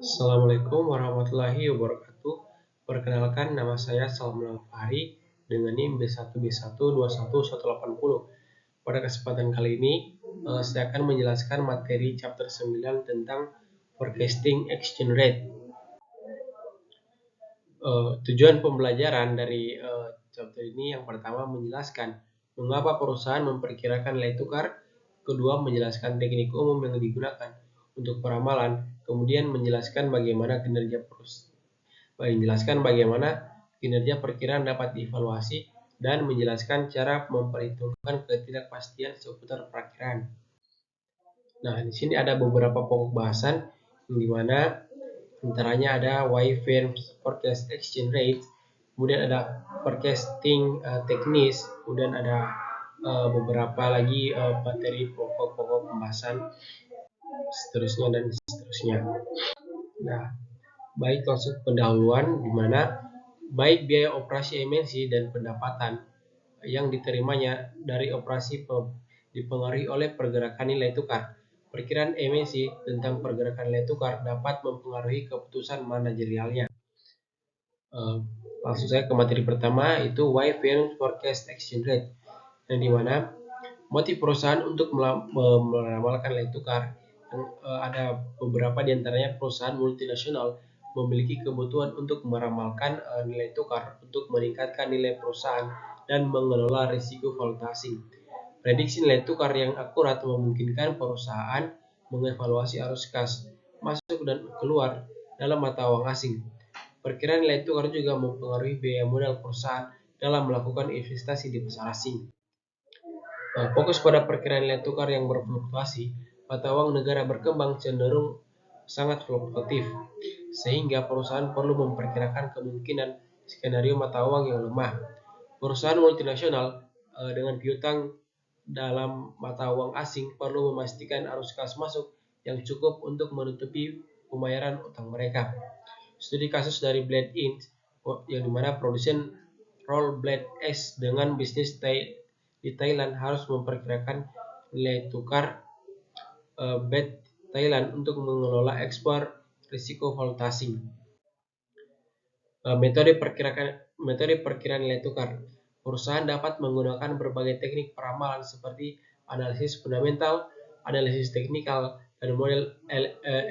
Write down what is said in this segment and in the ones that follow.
Assalamualaikum warahmatullahi wabarakatuh. Perkenalkan, nama saya Salman Al-Fahri dengan NIM B1B1211180. Pada kesempatan kali ini, saya akan menjelaskan materi chapter 9 tentang forecasting exchange rate. Tujuan pembelajaran dari chapter ini yang pertama menjelaskan mengapa perusahaan memperkirakan nilai tukar, kedua menjelaskan teknik umum yang digunakan untuk peramalan, kemudian menjelaskan bagaimana kinerja perkiraan dapat dievaluasi, dan menjelaskan cara memperhitungkan ketidakpastian seputar perakiraan. Nah, di sini ada beberapa pokok bahasan di mana antaranya ada why firms forecast exchange rate, kemudian ada forecasting teknis, kemudian ada beberapa lagi materi pokok-pokok pembahasan seterusnya dan seterusnya. Nah, baik langsung pendahuluan di mana baik biaya operasi emisi dan pendapatan yang diterimanya dari operasi dipengaruhi oleh pergerakan nilai tukar. Perkiraan emisi tentang pergerakan nilai tukar dapat mempengaruhi keputusan manajerialnya. Langsung saya ke materi pertama, itu why firms forecast exchange rate, yang dimana motif perusahaan untuk meramalkan nilai tukar. Ada beberapa diantaranya perusahaan multinasional memiliki kebutuhan untuk meramalkan nilai tukar untuk meningkatkan nilai perusahaan dan mengelola risiko valuta asing. Prediksi nilai tukar yang akurat memungkinkan perusahaan mengevaluasi arus kas masuk dan keluar dalam mata uang asing. Perkiraan nilai tukar juga mempengaruhi biaya modal perusahaan dalam melakukan investasi di pasar asing. Fokus pada perkiraan nilai tukar yang berfluktuasi, mata uang negara berkembang cenderung sangat fluktuatif, sehingga perusahaan perlu memperkirakan kemungkinan skenario mata uang yang lemah. Perusahaan multinasional dengan piutang dalam mata uang asing perlu memastikan arus kas masuk yang cukup untuk menutupi pembayaran utang mereka. Studi kasus dari Blade Inc., yang dimana produsen roll-blade es dengan bisnis di Thailand harus memperkirakan nilai tukar BAT Thailand untuk mengelola ekspor risiko valuta asing. Metode perkiraan nilai tukar. Perusahaan dapat menggunakan berbagai teknik peramalan seperti analisis fundamental, analisis teknikal, dan model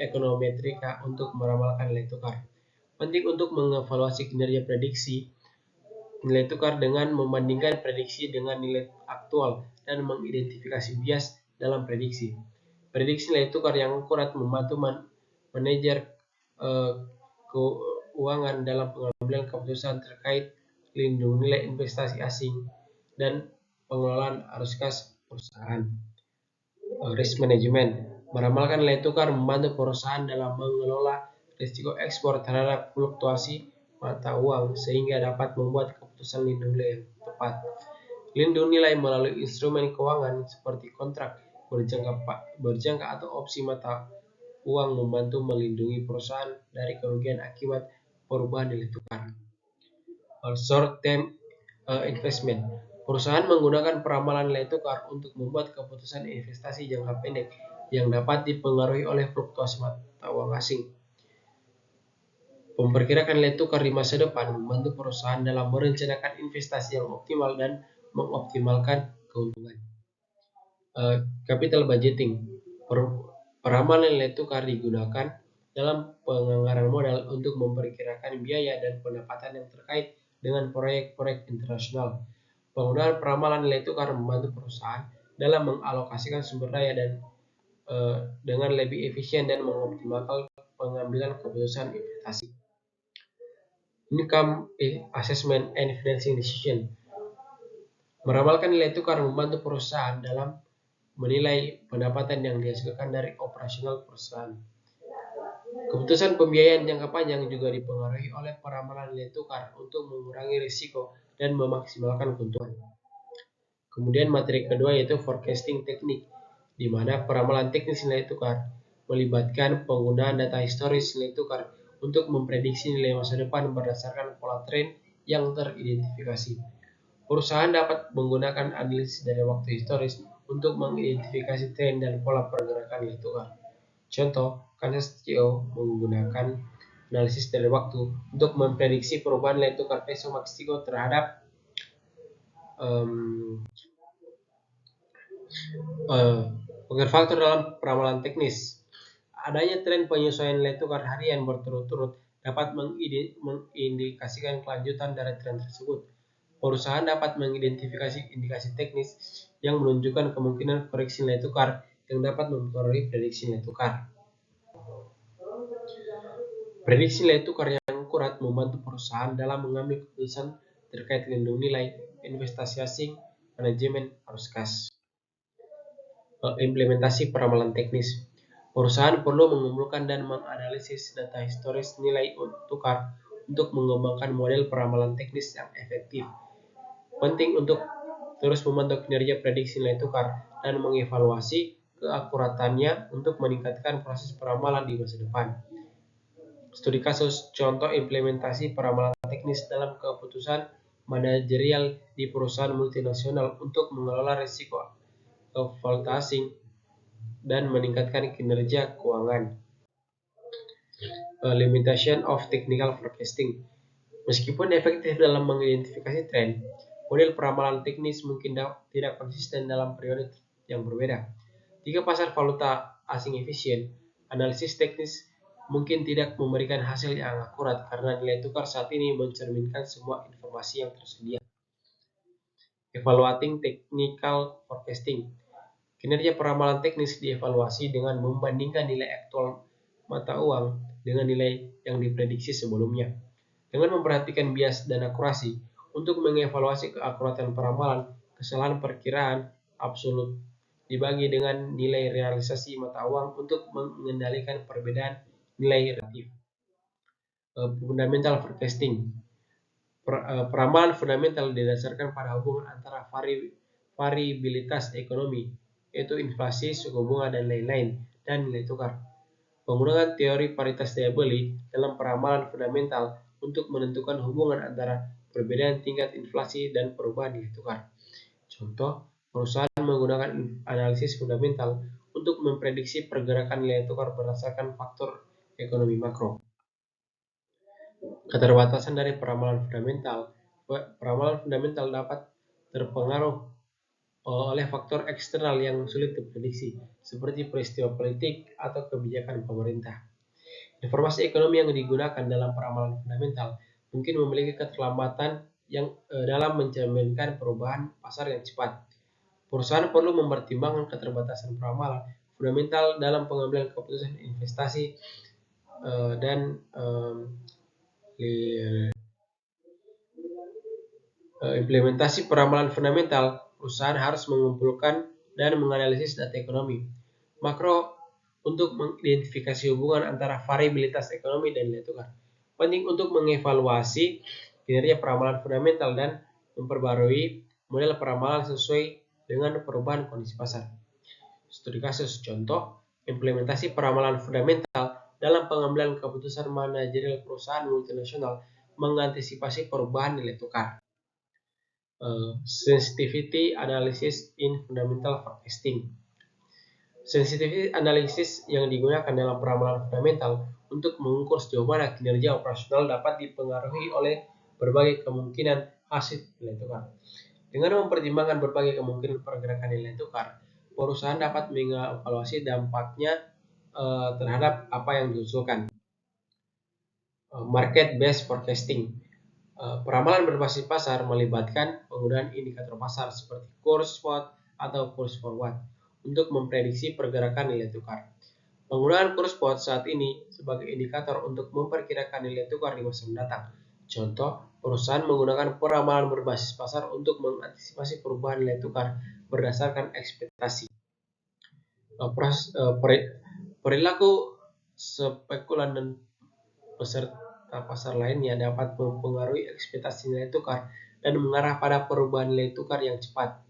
ekonometrika untuk meramalkan nilai tukar. Penting untuk mengevaluasi kinerja prediksi nilai tukar dengan membandingkan prediksi dengan nilai aktual dan mengidentifikasi bias dalam prediksi. Prediksi nilai tukar yang akurat membantu manajer keuangan dalam pengambilan keputusan terkait lindung nilai investasi asing dan pengelolaan arus kas perusahaan. Risk management. Meramalkan nilai tukar membantu perusahaan dalam mengelola risiko ekspor terhadap fluktuasi mata uang sehingga dapat membuat keputusan lindung nilai yang tepat. Lindung nilai melalui instrumen keuangan seperti kontrak berjangka atau opsi mata uang membantu melindungi perusahaan dari kerugian akibat perubahan nilai tukar. Short term investment. Perusahaan menggunakan peramalan nilai tukar untuk membuat keputusan investasi jangka pendek yang dapat dipengaruhi oleh fluktuasi mata uang asing. Memperkirakan nilai tukar di masa depan membantu perusahaan dalam merencanakan investasi yang optimal dan mengoptimalkan keuntungan. Capital budgeting. Peramalan nilai tukar digunakan dalam penganggaran modal untuk memperkirakan biaya dan pendapatan yang terkait dengan proyek-proyek internasional. Penggunaan peramalan nilai tukar membantu perusahaan dalam mengalokasikan sumber daya dan dengan lebih efisien dan mengoptimalkan pengambilan keputusan investasi. Income assessment and financing decision. Meramalkan nilai tukar membantu perusahaan dalam menilai pendapatan yang dihasilkan dari operasional perusahaan. Keputusan pembiayaan jangka panjang juga dipengaruhi oleh peramalan nilai tukar untuk mengurangi risiko dan memaksimalkan keuntungan. Kemudian materi kedua yaitu forecasting teknik, di mana peramalan teknis nilai tukar melibatkan penggunaan data historis nilai tukar untuk memprediksi nilai masa depan berdasarkan pola tren yang teridentifikasi. Perusahaan dapat menggunakan analisis dari waktu historis untuk mengidentifikasi tren dan pola pergerakan nilai tukar. Contoh, Kansas CEO menggunakan analisis dari waktu untuk memprediksi perubahan nilai tukar peso Meksiko terhadap um, faktor dalam peramalan teknis. Adanya tren penyesuaian nilai tukar harian berturut-turut dapat mengindikasikan kelanjutan dari tren tersebut. Perusahaan dapat mengidentifikasi indikasi teknis yang menunjukkan kemungkinan koreksi nilai tukar yang dapat mempengaruhi prediksi nilai tukar. Prediksi nilai tukar yang akurat membantu perusahaan dalam mengambil keputusan terkait lindung nilai, investasi asing, manajemen arus kas. Implementasi peramalan teknis. Perusahaan perlu mengumpulkan dan menganalisis data historis nilai tukar untuk mengembangkan model peramalan teknis yang efektif. Penting untuk terus memantau kinerja prediksi nilai tukar dan mengevaluasi keakuratannya untuk meningkatkan proses peramalan di masa depan. Studi kasus contoh implementasi peramalan teknis dalam keputusan manajerial di perusahaan multinasional untuk mengelola risiko valuta asing dan meningkatkan kinerja keuangan. Limitation of technical forecasting. Meskipun efektif dalam mengidentifikasi tren, model peramalan teknis mungkin tidak konsisten dalam periode yang berbeda. Jika pasar valuta asing efisien, analisis teknis mungkin tidak memberikan hasil yang akurat karena nilai tukar saat ini mencerminkan semua informasi yang tersedia. Evaluating technical forecasting. Kinerja peramalan teknis dievaluasi dengan membandingkan nilai aktual mata uang dengan nilai yang diprediksi sebelumnya. Dengan memperhatikan bias dan akurasi, untuk mengevaluasi keakuratan peramalan, kesalahan perkiraan absolut dibagi dengan nilai realisasi mata uang untuk mengendalikan perbedaan nilai relatif. Fundamental forecasting. Peramalan fundamental didasarkan pada hubungan antara variabilitas ekonomi, yaitu inflasi, suku bunga, dan lain-lain, dan nilai tukar. Penggunaan teori paritas daya beli dalam peramalan fundamental untuk menentukan hubungan antara perbedaan tingkat inflasi dan perubahan nilai tukar. Contoh, perusahaan menggunakan analisis fundamental untuk memprediksi pergerakan nilai tukar berdasarkan faktor ekonomi makro. Keterbatasan dari peramalan fundamental. Peramalan fundamental dapat terpengaruh oleh faktor eksternal yang sulit diprediksi, seperti peristiwa politik atau kebijakan pemerintah. Informasi ekonomi yang digunakan dalam peramalan fundamental mungkin memiliki keterlambatan yang dalam mencerminkan perubahan pasar yang cepat. Perusahaan perlu mempertimbangkan keterbatasan peramalan fundamental dalam pengambilan keputusan investasi dan implementasi peramalan fundamental. Perusahaan harus mengumpulkan dan menganalisis data ekonomi makro untuk mengidentifikasi hubungan antara variabilitas ekonomi dan nilai tukar. Penting untuk mengevaluasi kinerja peramalan fundamental dan memperbarui model peramalan sesuai dengan perubahan kondisi pasar. Studi kasus contoh implementasi peramalan fundamental dalam pengambilan keputusan manajerial perusahaan multinasional mengantisipasi perubahan nilai tukar. Sensitivity analysis in fundamental forecasting. Sensitivity analysis yang digunakan dalam peramalan fundamental untuk mengukur sejauh mana kinerja operasional dapat dipengaruhi oleh berbagai kemungkinan hasil nilai tukar. Dengan mempertimbangkan berbagai kemungkinan pergerakan nilai tukar, perusahaan dapat mengevaluasi dampaknya terhadap apa yang diusulkan. Market-based forecasting. Peramalan berbasis pasar melibatkan penggunaan indikator pasar seperti kurs spot atau kurs forward untuk memprediksi pergerakan nilai tukar. Penggunaan kurs spot saat ini sebagai indikator untuk memperkirakan nilai tukar di masa mendatang. Contoh, perusahaan menggunakan peramalan berbasis pasar untuk mengantisipasi perubahan nilai tukar berdasarkan ekspektasi. Perilaku spekulan dan peserta pasar lainnya dapat mempengaruhi ekspektasi nilai tukar dan mengarah pada perubahan nilai tukar yang cepat.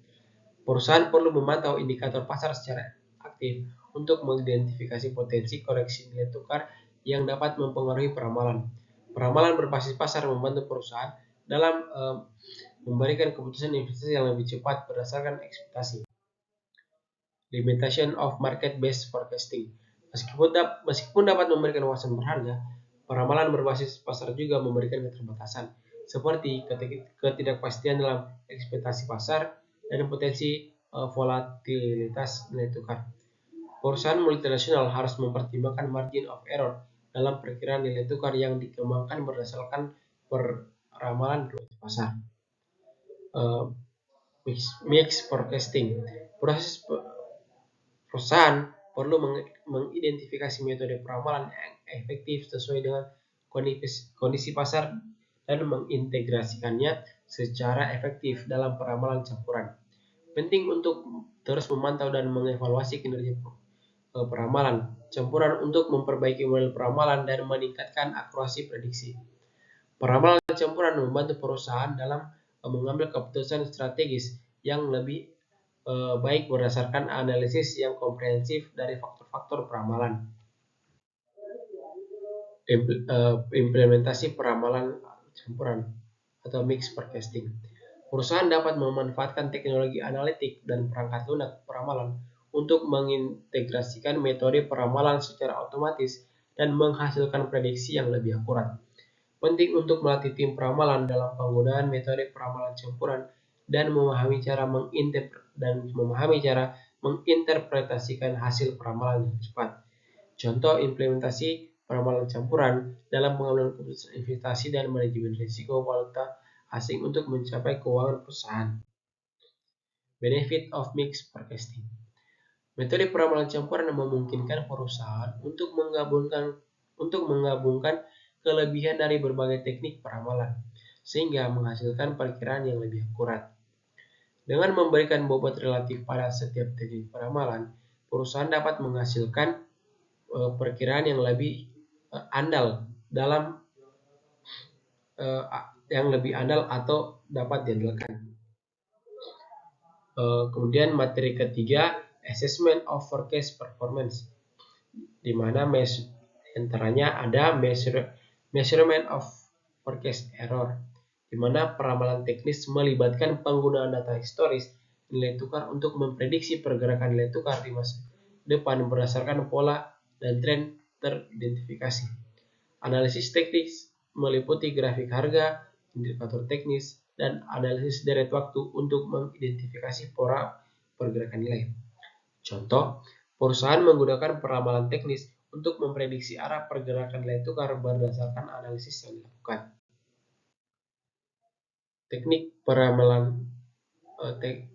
Perusahaan perlu memantau indikator pasar secara aktif untuk mengidentifikasi potensi koreksi nilai tukar yang dapat mempengaruhi peramalan. Peramalan berbasis pasar membantu perusahaan dalam memberikan keputusan investasi yang lebih cepat berdasarkan ekspektasi. Limitation of market-based forecasting. Meskipun dapat memberikan wawasan berharga, peramalan berbasis pasar juga memberikan keterbatasan, seperti ketidakpastian dalam ekspektasi pasar dan potensi volatilitas nilai tukar. Perusahaan multinasional harus mempertimbangkan margin of error dalam perkiraan nilai tukar yang dikembangkan berdasarkan peramalan berbasis pasar. Mix forecasting. Perusahaan perlu mengidentifikasi metode peramalan yang efektif sesuai dengan kondisi pasar dan mengintegrasikannya secara efektif dalam peramalan campuran. Penting untuk terus memantau dan mengevaluasi kinerja peramalan campuran untuk memperbaiki model peramalan dan meningkatkan akurasi prediksi. Peramalan campuran membantu perusahaan dalam mengambil keputusan strategis yang lebih baik berdasarkan analisis yang komprehensif dari faktor-faktor peramalan. Implementasi peramalan campuran atau mix forecasting. Perusahaan dapat memanfaatkan teknologi analitik dan perangkat lunak peramalan untuk mengintegrasikan metode peramalan secara otomatis dan menghasilkan prediksi yang lebih akurat. Penting untuk melatih tim peramalan dalam penggunaan metode peramalan campuran dan memahami cara menginterpretasikan hasil peramalan yang cepat. Contoh implementasi peramalan campuran dalam pengambilan keputusan investasi dan manajemen risiko valuta asing untuk mencapai keuangan perusahaan. Benefit of mixed forecasting. Metode peramalan campuran memungkinkan perusahaan untuk menggabungkan kelebihan dari berbagai teknik peramalan, sehingga menghasilkan perkiraan yang lebih akurat. Dengan memberikan bobot relatif pada setiap teknik peramalan, perusahaan dapat menghasilkan perkiraan yang lebih andal atau dapat diandalkan. Kemudian materi ketiga, assessment of forecast performance, di mana antaranya ada measurement of forecast error, di mana peramalan teknis melibatkan penggunaan data historis nilai tukar untuk memprediksi pergerakan nilai tukar di masa depan berdasarkan pola dan tren teridentifikasi. Analisis teknis meliputi grafik harga, indikator teknis, dan analisis deret waktu untuk mengidentifikasi pola pergerakan nilai. Contoh, perusahaan menggunakan peramalan teknis untuk memprediksi arah pergerakan nilai tukar berdasarkan analisis yang dilakukan. Teknik peramalan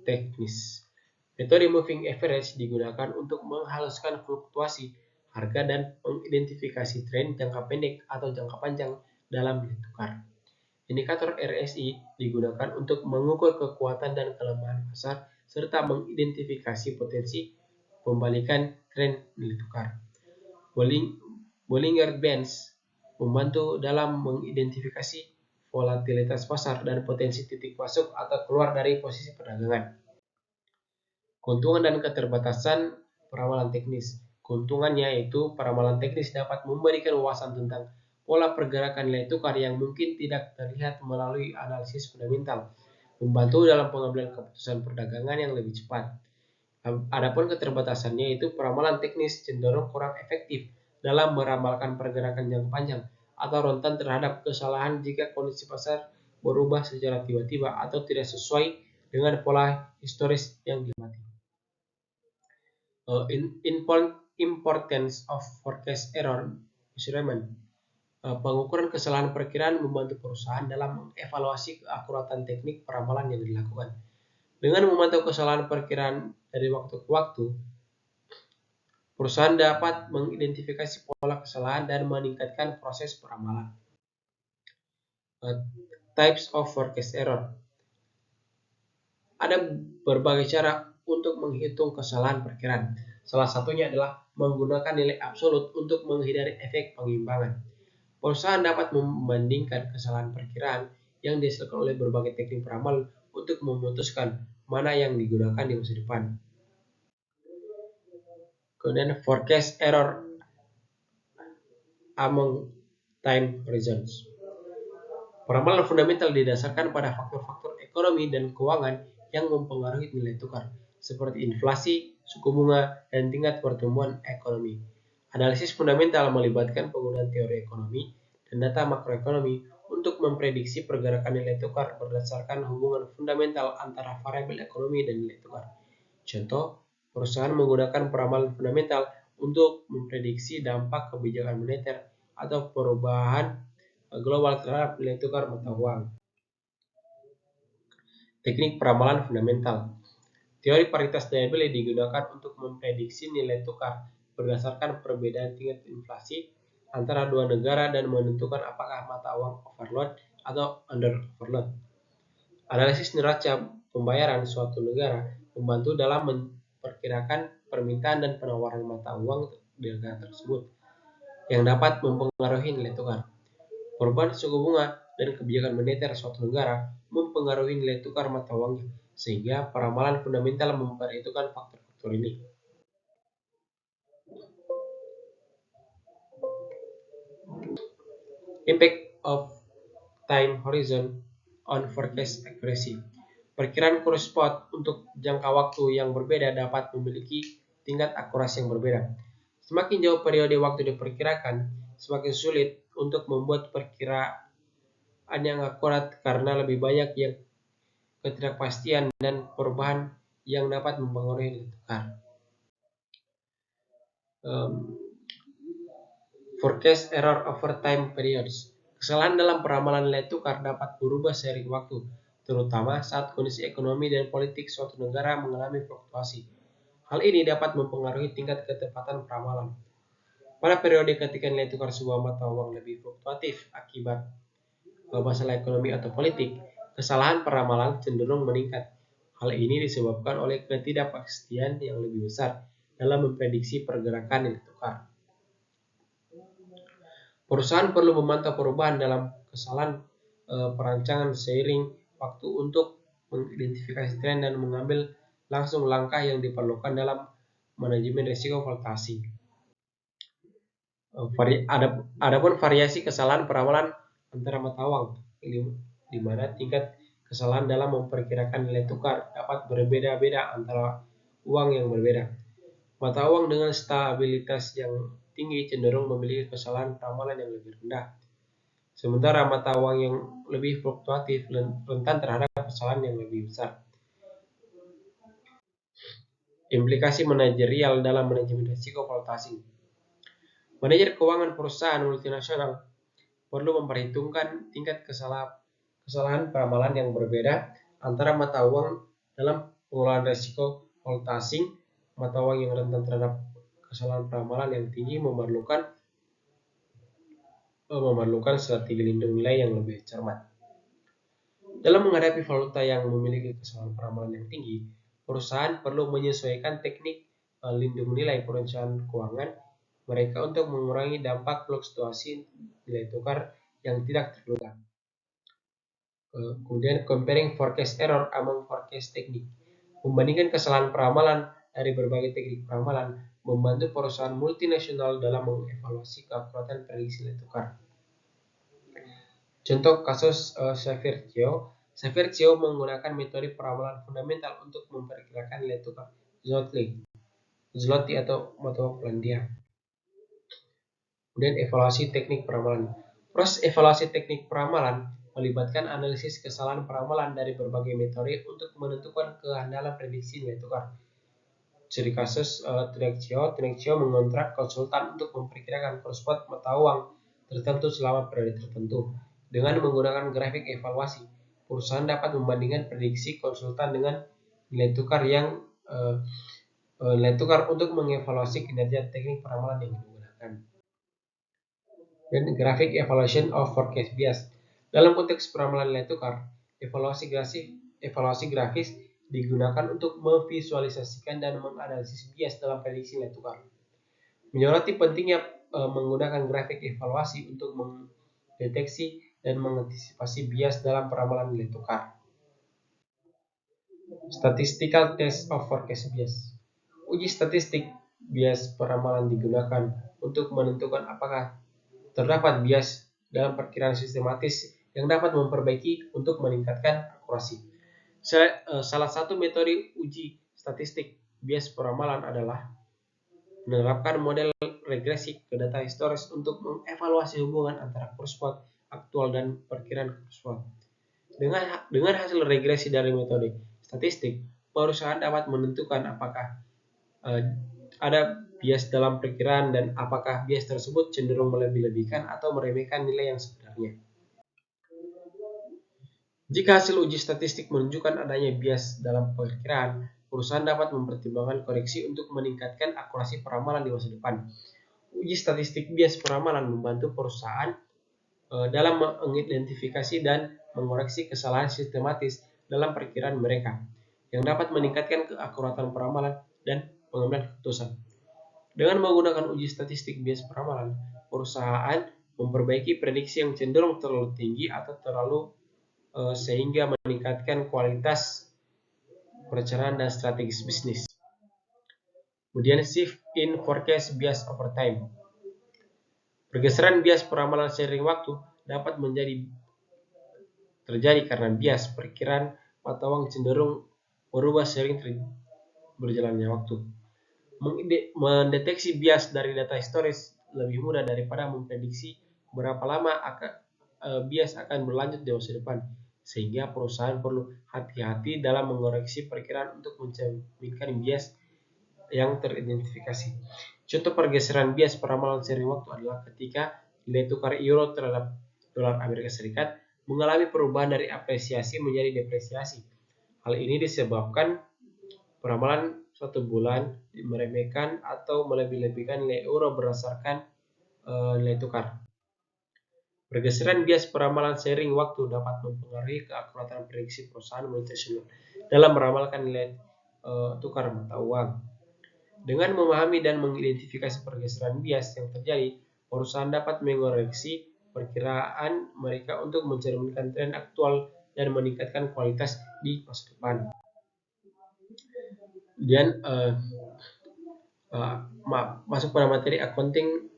teknis. Metode moving average digunakan untuk menghaluskan fluktuasi harga dan mengidentifikasi tren jangka pendek atau jangka panjang dalam nilai tukar. Indikator RSI digunakan untuk mengukur kekuatan dan kelemahan pasar serta mengidentifikasi potensi pembalikan tren nilai tukar. Bollinger Bands membantu dalam mengidentifikasi volatilitas pasar dan potensi titik masuk atau keluar dari posisi perdagangan. Keuntungan dan keterbatasan peramalan teknis. Keuntungannya yaitu peramalan teknis dapat memberikan wawasan tentang pola pergerakan nilai tukar yang mungkin tidak terlihat melalui analisis fundamental, membantu dalam pengambilan keputusan perdagangan yang lebih cepat. Adapun keterbatasannya yaitu peramalan teknis cenderung kurang efektif dalam meramalkan pergerakan jangka panjang atau rentan terhadap kesalahan jika kondisi pasar berubah secara tiba-tiba atau tidak sesuai dengan pola historis yang diamati. Importance of forecast error measurement. Pengukuran kesalahan perkiraan membantu perusahaan dalam mengevaluasi keakuratan teknik peramalan yang dilakukan. Dengan memantau kesalahan perkiraan dari waktu ke waktu, perusahaan dapat mengidentifikasi pola kesalahan dan meningkatkan proses peramalan. Types of forecast error. Ada berbagai cara untuk menghitung kesalahan perkiraan. Salah satunya adalah menggunakan nilai absolut untuk menghindari efek pengimbangan. Perusahaan dapat membandingkan kesalahan perkiraan yang dihasilkan oleh berbagai teknik peramalan untuk memutuskan mana yang digunakan di masa depan. Kemudian forecast error among time horizons. Peramalan fundamental didasarkan pada faktor-faktor ekonomi dan keuangan yang mempengaruhi nilai tukar, seperti inflasi, suku bunga, dan tingkat pertumbuhan ekonomi. Analisis fundamental melibatkan penggunaan teori ekonomi dan data makroekonomi untuk memprediksi pergerakan nilai tukar berdasarkan hubungan fundamental antara variabel ekonomi dan nilai tukar. Contoh, perusahaan menggunakan peramalan fundamental untuk memprediksi dampak kebijakan moneter atau perubahan global terhadap nilai tukar mata uang. Teknik peramalan fundamental. Teori paritas daya beli digunakan untuk memprediksi nilai tukar berdasarkan perbedaan tingkat inflasi antara dua negara dan menentukan apakah mata uang overload atau under overload. Analisis neraca pembayaran suatu negara membantu dalam memperkirakan permintaan dan penawaran mata uang di negara tersebut yang dapat mempengaruhi nilai tukar. Perubahan suku bunga dan kebijakan moneter suatu negara mempengaruhi nilai tukar mata uangnya, sehingga peramalan fundamental memperhitungkan faktor-faktor ini. Impact of time horizon on forecast accuracy. Perkiraan kurs spot untuk jangka waktu yang berbeda dapat memiliki tingkat akurasi yang berbeda. Semakin jauh periode waktu diperkirakan, semakin sulit untuk membuat perkiraan yang akurat karena lebih banyak yang ketidakpastian dan perubahan yang dapat mempengaruhi nilai tukar. Forecast error over time periods. Kesalahan dalam peramalan nilai tukar dapat berubah seiring waktu, terutama saat kondisi ekonomi dan politik suatu negara mengalami fluktuasi. Hal ini dapat mempengaruhi tingkat ketepatan peramalan. Pada periode ketika nilai tukar sebuah mata uang lebih fluktuatif akibat masalah ekonomi atau politik, kesalahan peramalan cenderung meningkat. Hal ini disebabkan oleh ketidakpastian yang lebih besar dalam memprediksi pergerakan nilai tukar. Perusahaan perlu memantau perubahan dalam kesalahan perancangan seiring waktu untuk mengidentifikasi tren dan mengambil langsung langkah yang diperlukan dalam manajemen risiko fluktuasi. Adapun variasi kesalahan peramalan antara mata uang, di mana tingkat kesalahan dalam memperkirakan nilai tukar dapat berbeda-beda antara uang yang berbeda. Mata uang dengan stabilitas yang tinggi cenderung memiliki kesalahan peramalan yang lebih rendah, sementara mata uang yang lebih fluktuatif rentan terhadap kesalahan yang lebih besar. Implikasi manajerial dalam manajemen risiko fluktuasi. Manajer keuangan perusahaan multinasional perlu memperhitungkan tingkat kesalahan peramalan yang berbeda antara mata uang dalam pengelolaan risiko fluktuasi. Mata uang yang rentan terhadap kesalahan peramalan yang tinggi memerlukan strategi lindung nilai yang lebih cermat. Dalam menghadapi valuta yang memiliki kesalahan peramalan yang tinggi, perusahaan perlu menyesuaikan teknik lindung nilai perencanaan keuangan mereka untuk mengurangi dampak fluktuasi nilai tukar yang tidak terduga. Kemudian comparing forecast error among forecast teknik. Membandingkan kesalahan peramalan dari berbagai teknik peramalan membantu perusahaan multinasional dalam mengevaluasi keakuratan prediksi nilai tukar. Contoh kasus Savergio. Savergio menggunakan metode peramalan fundamental untuk memperkirakan nilai tukar zloty atau mata uang Polandia. Kemudian evaluasi teknik peramalan. Proses evaluasi teknik peramalan melibatkan analisis kesalahan peramalan dari berbagai metode untuk menentukan kehandalan prediksi nilai tukar. Ciri kasus Trinexio mengontrak konsultan untuk memperkirakan kurs spot mata uang tertentu selama periode tertentu. Dengan menggunakan grafik evaluasi, perusahaan dapat membandingkan prediksi konsultan dengan nilai tukar untuk mengevaluasi kinerja teknik peramalan yang digunakan. Dan grafik evaluation of forecast bias. Dalam konteks peramalan nilai tukar, evaluasi grafis digunakan untuk memvisualisasikan dan menganalisis bias dalam prediksi nilai tukar. Menyoroti pentingnya menggunakan grafik evaluasi untuk mendeteksi dan mengantisipasi bias dalam peramalan nilai tukar. Statistical test of forecast bias. Uji statistik bias peramalan digunakan untuk menentukan apakah terdapat bias dalam perkiraan sistematis yang dapat memperbaiki untuk meningkatkan akurasi. Salah satu metode uji statistik bias peramalan adalah menerapkan model regresi ke data historis untuk mengevaluasi hubungan antara kurus aktual dan perkiraan kurus. Dengan hasil regresi dari metode statistik, perusahaan dapat menentukan apakah ada bias dalam perkiraan dan apakah bias tersebut cenderung melebih-lebihkan atau meremehkan nilai yang sebenarnya. Jika hasil uji statistik menunjukkan adanya bias dalam perkiraan, perusahaan dapat mempertimbangkan koreksi untuk meningkatkan akurasi peramalan di masa depan. Uji statistik bias peramalan membantu perusahaan dalam mengidentifikasi dan mengoreksi kesalahan sistematis dalam perkiraan mereka, yang dapat meningkatkan keakuratan peramalan dan pengambilan keputusan. Dengan menggunakan uji statistik bias peramalan, perusahaan memperbaiki prediksi yang cenderung terlalu tinggi atau terlalu sehingga meningkatkan kualitas perencanaan dan strategis bisnis. Kemudian shift in forecast bias over time. Pergeseran bias peramalan seiring waktu dapat terjadi karena bias perkiraan mata uang cenderung berubah seiring berjalannya waktu. Mendeteksi bias dari data historis lebih mudah daripada memprediksi berapa lama bias akan berlanjut di masa depan, sehingga perusahaan perlu hati-hati dalam mengoreksi perkiraan untuk mencerminkan bias yang teridentifikasi. Contoh pergeseran bias peramalan seiring waktu adalah ketika nilai tukar euro terhadap dolar Amerika Serikat mengalami perubahan dari apresiasi menjadi depresiasi. Hal ini disebabkan peramalan suatu bulan meremehkan atau melebih-lebihkan nilai euro berdasarkan nilai tukar. Pergeseran bias peramalan seiring waktu dapat mempengaruhi keakuratan prediksi perusahaan multinasional dalam meramalkan nilai tukar mata uang. Dengan memahami dan mengidentifikasi pergeseran bias yang terjadi, perusahaan dapat mengoreksi perkiraan mereka untuk mencerminkan tren aktual dan meningkatkan kualitas di masa depan. Dan masuk pada materi accounting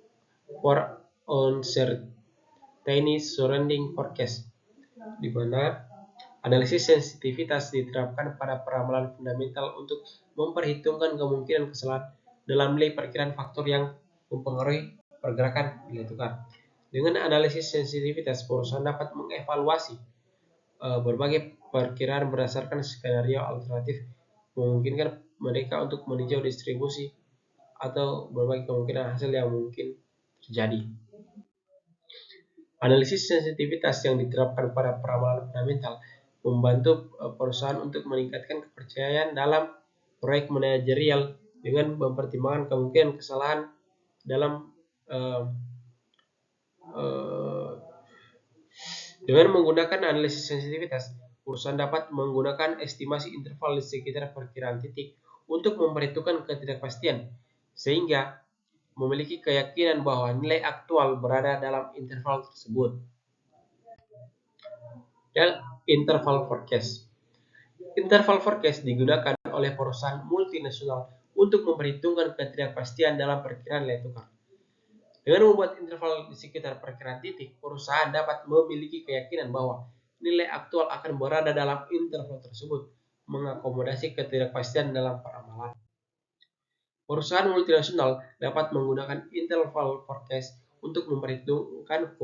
for uncertainty surrounding forecast, di mana analisis sensitivitas diterapkan pada peramalan fundamental untuk memperhitungkan kemungkinan kesalahan dalam nilai perkiraan faktor yang mempengaruhi pergerakan nilai tukar. Dengan analisis sensitivitas, perusahaan dapat mengevaluasi berbagai perkiraan berdasarkan skenario alternatif, memungkinkan mereka untuk meninjau distribusi atau berbagai kemungkinan hasil yang mungkin terjadi. Analisis sensitivitas yang diterapkan pada peramalan fundamental membantu perusahaan untuk meningkatkan kepercayaan dalam proyek manajerial dengan mempertimbangkan kemungkinan kesalahan dalam dengan menggunakan analisis sensitivitas, perusahaan dapat menggunakan estimasi interval di sekitar perkiraan titik untuk memperhitungkan ketidakpastian, sehingga memiliki keyakinan bahwa nilai aktual berada dalam interval tersebut. Dan interval forecast. Interval forecast digunakan oleh perusahaan multinasional untuk memperhitungkan ketidakpastian dalam perkiraan nilai tukar. Dengan membuat interval di sekitar perkiraan titik, perusahaan dapat memiliki keyakinan bahwa nilai aktual akan berada dalam interval tersebut, mengakomodasi ketidakpastian dalam peramalan. Perusahaan multinasional dapat menggunakan interval forecast untuk memperhitungkan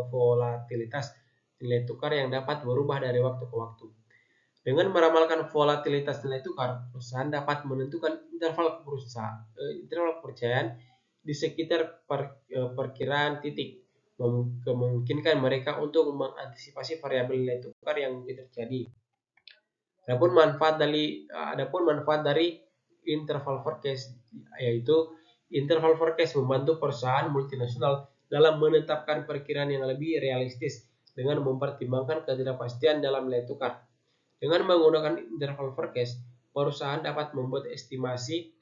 volatilitas nilai tukar yang dapat berubah dari waktu ke waktu. Dengan meramalkan volatilitas nilai tukar, perusahaan dapat menentukan interval kepercayaan di sekitar perkiraan titik, memungkinkan mereka untuk mengantisipasi variabel nilai tukar yang mungkin terjadi. Adapun manfaat dari interval forecast, yaitu interval forecast membantu perusahaan multinasional dalam menetapkan perkiraan yang lebih realistis dengan mempertimbangkan ketidakpastian dalam nilai tukar. Dengan menggunakan interval forecast, perusahaan dapat membuat estimasi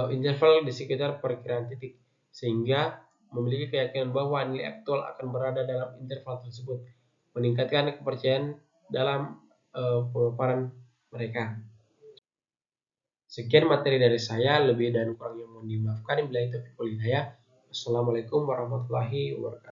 interval di sekitar perkiraan titik, sehingga memiliki keyakinan bahwa nilai aktual akan berada dalam interval tersebut, meningkatkan kepercayaan dalam pemaparan mereka. Sekian materi dari saya, lebih dan kurangnya mohon dimaafkan. Bila itu Assalamualaikum warahmatullahi wabarakatuh.